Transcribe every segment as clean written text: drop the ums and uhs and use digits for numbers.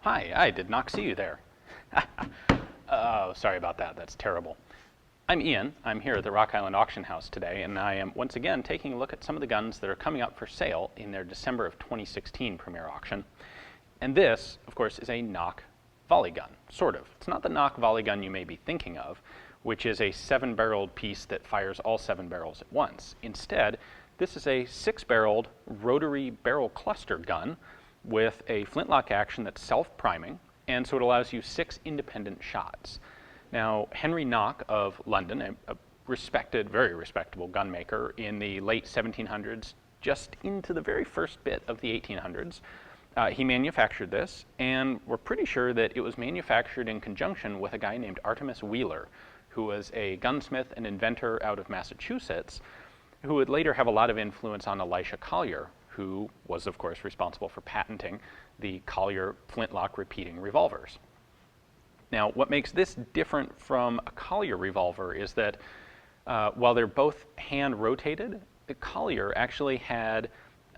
Hi, I did not see you there. Oh, sorry about that. That's terrible. I'm Ian. I'm here at the Rock Island Auction House today, and I am once again taking a look at some of the guns that are coming up for sale in their December of 2016 premiere auction. And this, of course, is a Nock volley gun, sort of. It's not the Nock volley gun you may be thinking of, which is a 7-barreled piece that fires all 7 barrels at once. Instead, this is a 6-barreled rotary barrel cluster gun with a flintlock action that's self-priming, and so it allows you 6 independent shots. Now, Henry Nock of London, a respected, very respectable gun maker in the late 1700s, just into the very first bit of the 1800s, he manufactured this, and we're pretty sure that it was manufactured in conjunction with a guy named Artemis Wheeler, who was a gunsmith and inventor out of Massachusetts, who would later have a lot of influence on Collier, who was, of course, responsible for patenting the Collier flintlock repeating revolvers. Now, what makes this different from a Collier revolver is that while they're both hand-rotated, the Collier actually had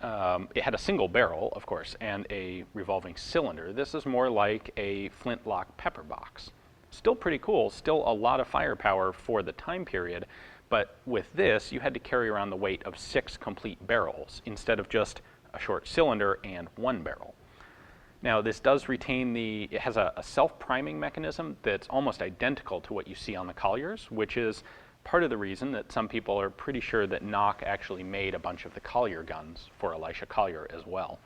it had a single barrel, of course, and a revolving cylinder. This is more like a flintlock pepperbox. Still pretty cool, still a lot of firepower for the time period, but with this, you had to carry around the weight of 6 complete barrels instead of just a short cylinder and 1 barrel. Now, this does retain it has a self-priming mechanism that's almost identical to what you see on the Colliers, which is part of the reason that some people are pretty sure that Nock actually made a bunch of the Collier guns for Elisha Collier as well.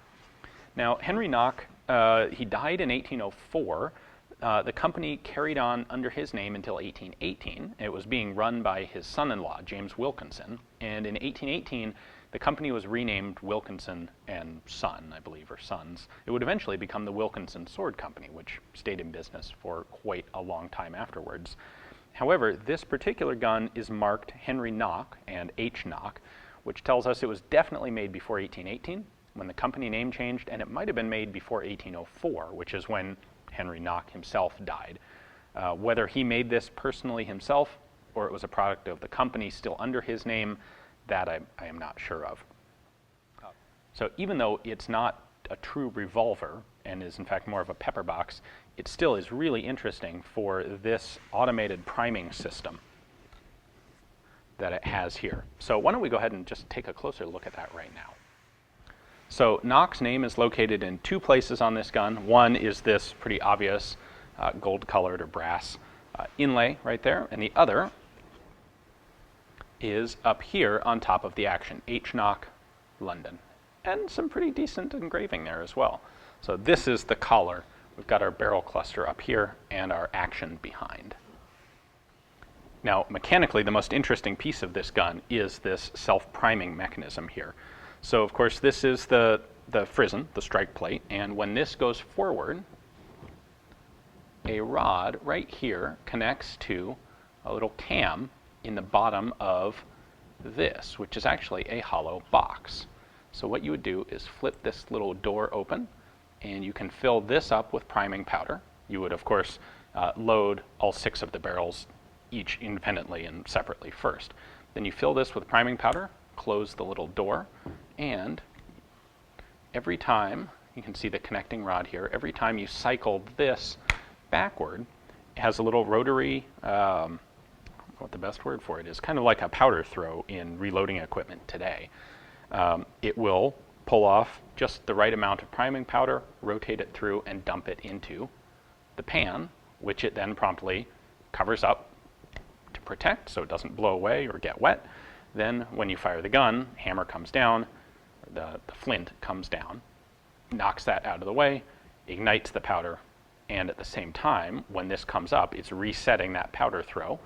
Now, Henry Nock, he died in 1804. The company carried on under his name until 1818. It was being run by his son-in-law, James Wilkinson, and in 1818, the company was renamed Wilkinson and Son, I believe, or Sons. It would eventually become the Wilkinson Sword Company, which stayed in business for quite a long time afterwards. However, this particular gun is marked Henry Nock and H. Nock, which tells us it was definitely made before 1818, when the company name changed, and it might have been made before 1804, which is when Henry Nock himself died. Whether he made this personally himself or it was a product of the company still under his name, that I am not sure of. So even though it's not a true revolver and is in fact more of a pepperbox, it still is really interesting for this automated priming system that it has here. So why don't we go ahead and just take a closer look at that right now. So Nock's name is located in 2 places on this gun. One is this pretty obvious gold-colored or brass inlay right there, and the other is up here on top of the action, H. Nock, London. And some pretty decent engraving there as well. So this is the collar. We've got our barrel cluster up here and our action behind. Now, mechanically, the most interesting piece of this gun is this self-priming mechanism here. So, of course, this is the frizzen, the strike plate, and when this goes forward, a rod right here connects to a little cam in the bottom of this, which is actually a hollow box. So what you would do is flip this little door open, and you can fill this up with priming powder. You would, of course, load all 6 of the barrels, each independently and separately first. Then you fill this with priming powder, close the little door, and every time, you can see the connecting rod here, every time you cycle this backward, it has a little rotary, what the best word for it is, kind of like a powder throw in reloading equipment today. It will pull off just the right amount of priming powder, rotate it through, and dump it into the pan, which it then promptly covers up to protect so it doesn't blow away or get wet. Then when you fire the gun, hammer comes down, the flint comes down, knocks that out of the way, ignites the powder, and at the same time, when this comes up, it's resetting that powder throw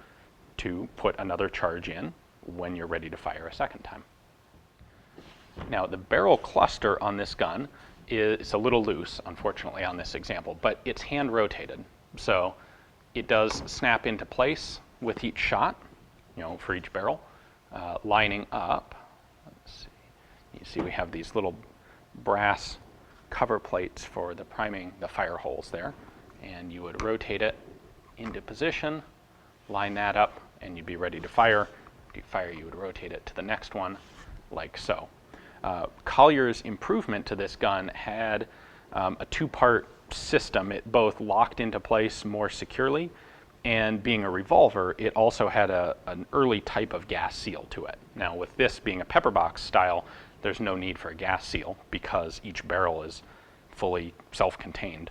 to put another charge in when you're ready to fire a second time. Now, the barrel cluster on this gun is a little loose, unfortunately, on this example, but it's hand rotated. So it does snap into place with each shot, for each barrel, lining up. Let's see. You see we have these little brass cover plates for the priming, the fire holes there, and you would rotate it into position, line that up, and you'd be ready to fire. If you fire, you would rotate it to the next one, like so. Collier's improvement to this gun had a 2-part system, it both locked into place more securely, and being a revolver, it also had an early type of gas seal to it. Now, with this being a pepperbox style, there's no need for a gas seal because each barrel is fully self-contained.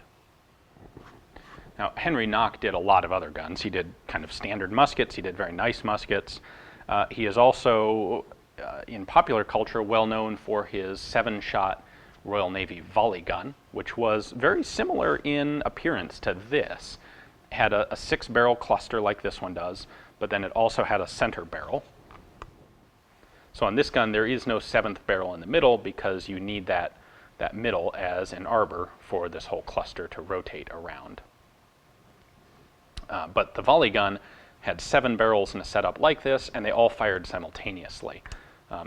Now, Henry Nock did a lot of other guns. He did kind of standard muskets. He did very nice muskets. He is also, in popular culture, well known for his 7-shot Royal Navy volley gun, which was very similar in appearance to this. It had a 6-barrel cluster like this one does, but then it also had a center barrel. So on this gun, there is no 7th barrel in the middle because you need that middle as an arbor for this whole cluster to rotate around. But the volley gun had 7 barrels in a setup like this, and they all fired simultaneously.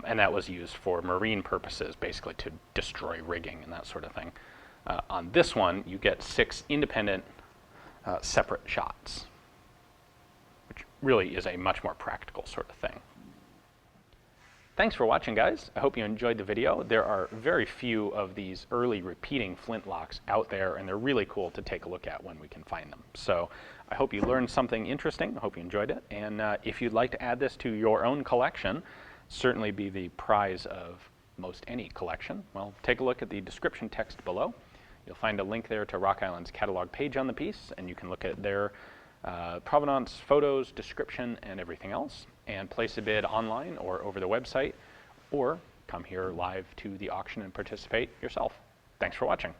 And that was used for marine purposes, basically to destroy rigging and that sort of thing. On this one, you get 6 independent, separate shots, which really is a much more practical sort of thing. Thanks for watching, guys. I hope you enjoyed the video. There are very few of these early repeating flintlocks out there, and they're really cool to take a look at when we can find them. So I hope you learned something interesting. I hope you enjoyed it. And if you'd like to add this to your own collection, certainly be the prize of most any collection, well, take a look at the description text below. You'll find a link there to Rock Island's catalog page on the piece, and you can look at their provenance, photos, description, and everything else, and place a bid online or over the website, or come here live to the auction and participate yourself. Thanks for watching.